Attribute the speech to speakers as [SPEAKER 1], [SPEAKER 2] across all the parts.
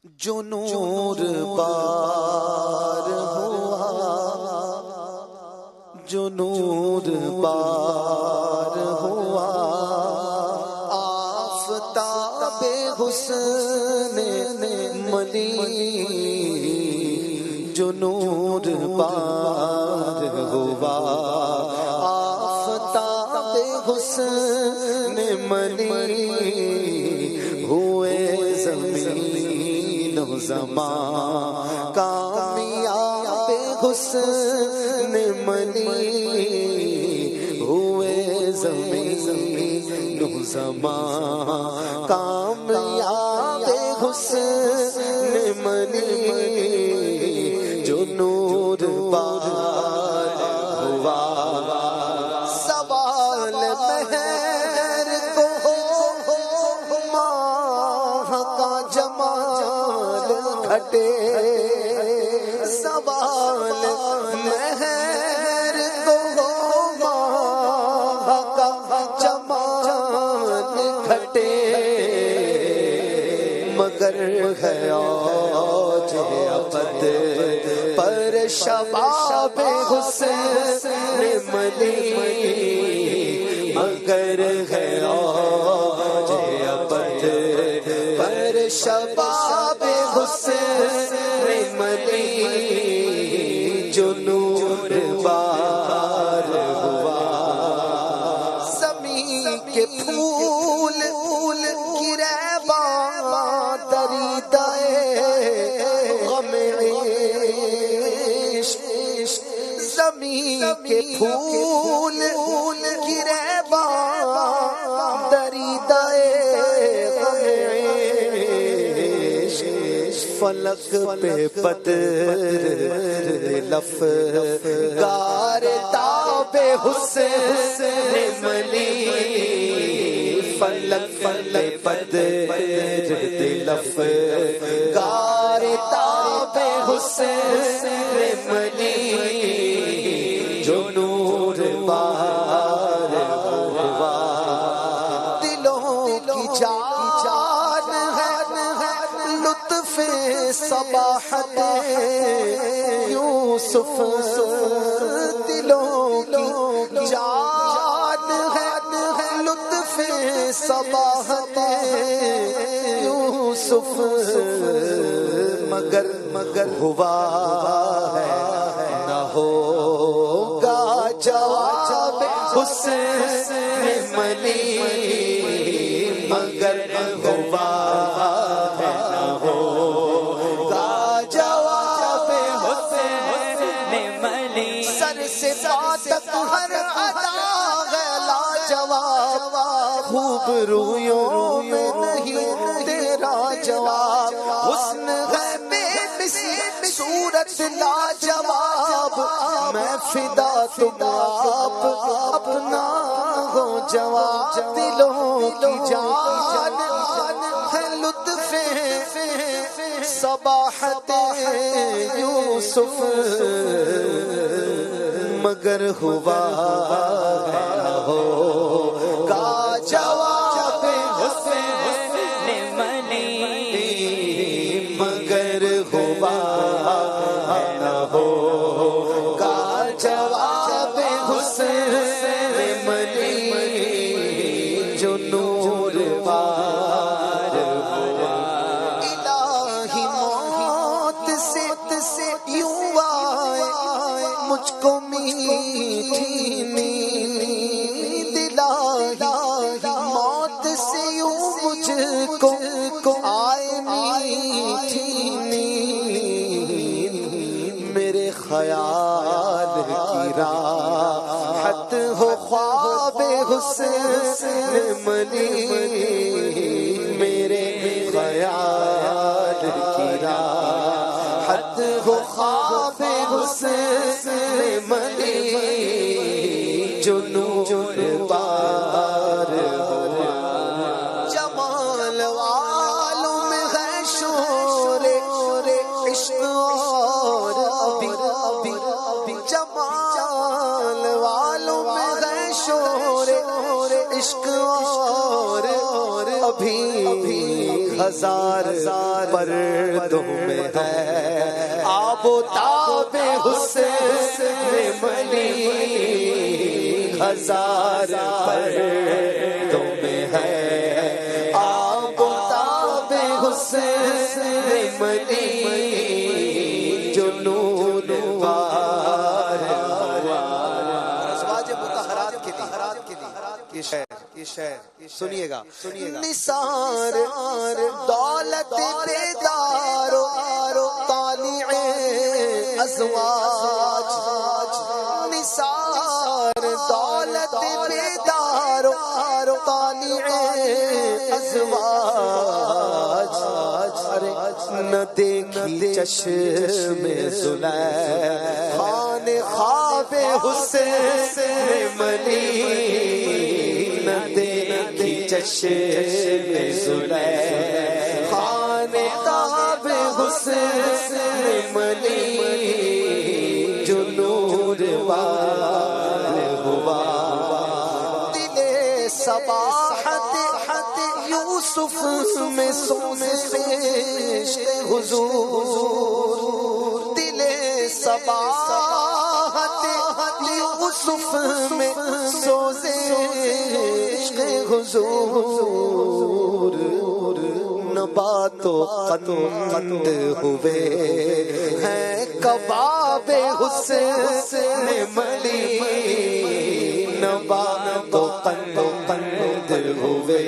[SPEAKER 1] جو نور بار ہوا، جو نور بار ہوا، آفتاب حسن ملی، جو نور بار ہوا، آفتاب حسن ملی، ہوئے زمین و زمان کامیاب حسن ملی، ہوئے زمین و زمان کامیاب حسن ملی، جو نور بار ہوا، سوال مہر کو ماہ کا جمال گھٹے، سوال مہر کو ماہ کا جمال گھٹے، مگر ہے آج ابد پر شباب حسن ملی، مگر ہے آج ابد پر شباب حسن ملی، جو نور بار ہوا، زمین کے پھول گرے دریدائے غم عشق، زمین کے پھول گرے دریدائے غم عشق، فلک پہ بدر لفگار تاب حسن ملی، فلک پہ بدر لفگار تاب حسن ملی، جو نور بار ہوا، دلوں کی جان ہے لطف صباحت یوسف، دلوں کی جان ہے لطف صباحت یوسف، مگر ہوا ہے نہ ہوگا جواب حسن ملی، مگر ہوا ہے نہ ہوگا جواب حسن ملی، سر سے پا تک ہر ادا ہے لاجواب، خوب رویوں میں نہیں تیرا جواب، حسن ہے بے مثل صورت لاجواب، میں فدا تم آپ اپنا ہو جواب، دلوں کی جان ہے لطف صباحت یوسف، مگر ہوا ہے نہ ہوگا جواب حسن ملی، مگر ہوا ہے نہ ہوگا جواب حسن ملی، جو نور بار ہوا، الہی موت سے یوں آئے مجھ کو میٹھی نیند، الہی موت سے یوں مجھ کو آئے میٹھی نیند، میرے خیال کی راحت ہو خواب حسن ملی، میرے خیال کی راحت ہو خواب حسن ملی، جو نور بار ہوا، جمال والوں میں ہے شور عشق اور ابھی، جمال والوں میں ہے شور عشق اور ابھی، ہزار پردوں میں ہے، آب و تاب حسن ملی ہزار پردوں میں ہے، آب و تاب حسن ملی جو نور وار ازواج مطہرات کے لیے یہ شعر سنیے گا، نثار دولت بیدار طالع ازواج، نثار دولت بیدار طالع ازواج، نہ دیکھی چشم زلیخا خان خواب حسن ملی، نہ دیکھی چشم زلیخا خان خواب حسن ملی جو نور وار ہوا، دل صباحت یوسف میں عشق حضور، دل صباحت یوسف میں سوز عشق حضور، نبات و قند ہوئے ہیں کباب حسن ملی، نبات و قند ہوئے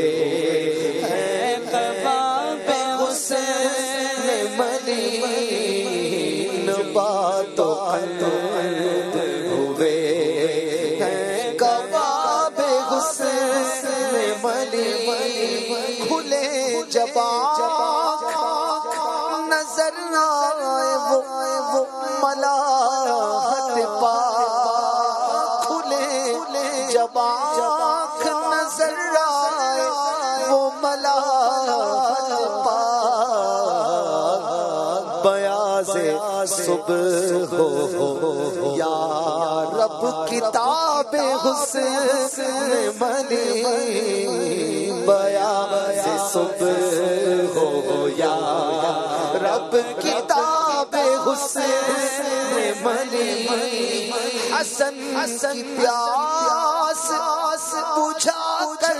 [SPEAKER 1] ہیں کباب حسن ملی، نبات و قند ہوئے ہیں کباب حسن ملی، کھلے جب نظر آئے وہ ملاحت پاک، کھلے جب نظر آئے وہ ملاحت پاک، بیاض صبح ہو یا رب کتاب حسن ملی، بیاض صبح ہو یا رب کتاب حسن ملی، حسن کی پیاس بجھا کر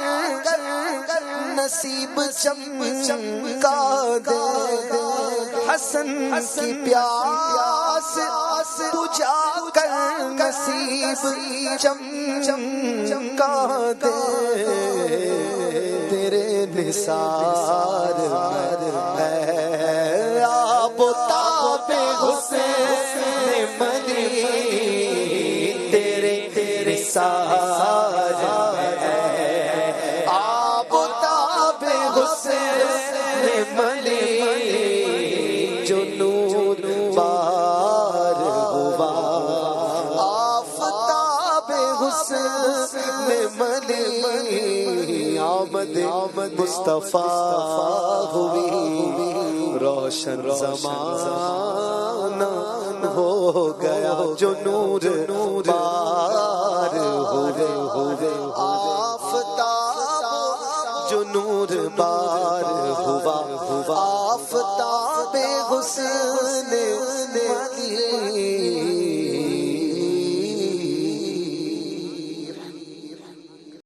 [SPEAKER 1] نصیب چمکا دے، حسن کی پیاس بجھا کر نصیب چمکا دے، تیرے نثار ہے آب و تاب حسن ملی، تیرے نثار ہے آب و تاب حسن ملی جو نور بار ہوا، آفتاب حسن ملی، آمد مصطفیٰ ہوئی، روشن زمانہ ہو گیا جو نور بار ہوئے، آفتاب جو نور بار ہوا، آفتاب حسن ملی